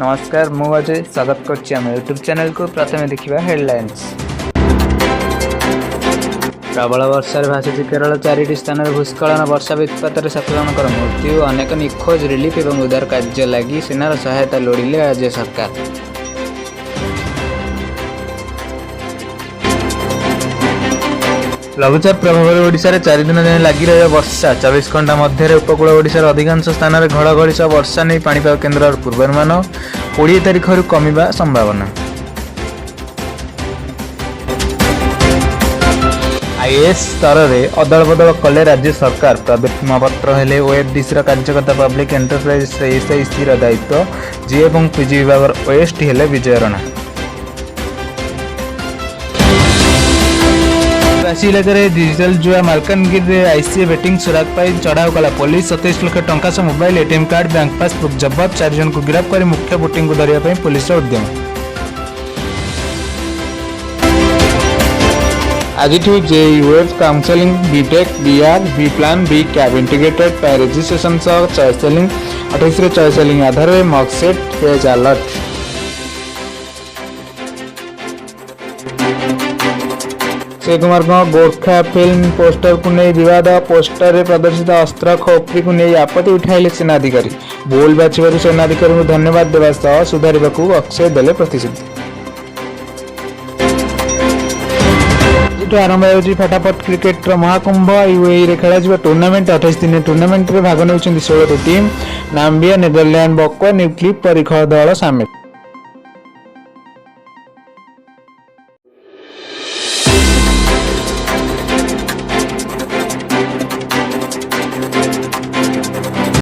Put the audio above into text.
नमस्कार मु अजय स्वागत करछि हम यूट्यूब चैनल को। प्रथम देखिबा हेडलाइंस। प्रबल वर्षा भाषुची केरल 4टी स्थान में भूस्खलन। वर्षा वित्पात 7 जनकर मृत्यु। अनेक निखोज रिलीफ और उद्धार कार्य लगी सेनार सहायता लोड़िले राज्य सरकार। लघुचाप प्रभाव ओडिशा रे 4 दिन जाए लगी रहा वर्षा। 24 घंटा मध्य उपकूल ओडिशार अधिकांश स्थान में घड़घड़ी सह वर्षा नहीं पाणीपाग केन्द्र पूर्वानुमान। 20 तारिख कमिबा संभावना। आईएएस स्तर में अदल बदल कले राज्य सरकार। प्रमाणपत्र हेले ओएफडीसी कार्यकर्ता पब्लिक एंटरप्राइज एसआईसी दायित्व। जी और पीजी विभाग ओएसटी हेले विजय राणा। राशि इलाका डिजिटल जुआ मालकानगिरी आईसीए बेटिंग सुराग पाई चढ़ाऊ कला पुलिस। 27 लाख टंका से mobile ATM card bank passbook जबत। 4 जन को गिरफ्त कर मुख्य बुटिंग को धरने पुलिस उद्यम। आज JEE web counselling BTech BR B plan B कैब इंटीग्रेटेड पाई रजिस्ट्रेशन सह choice filling. 28 choice filling Aadhaar में मॉकसेट page alert. Akshay Kumar Gorkha film poster को नहीं विवाद। पोस्टर में प्रदर्शित अस्त्र खोपरी को नहीं आपत्ति उठाइले सेनाधिकारी। बोल बाछिबारु सेनाधिकारी को धन्यवाद देवा सह सुधारिबा को अक्षय देले प्रतिश्रुति। आरंभ हो फटाफट क्रिकेट महाकुंभ। यूएई रे खेल टूर्नामेंट 28 दिन टूर्नामेंट में भाग ने 16 टीम। नाम्बिया नेदरलैंड बक्वा न्यूक्लिप परीक्षा दल सामिल।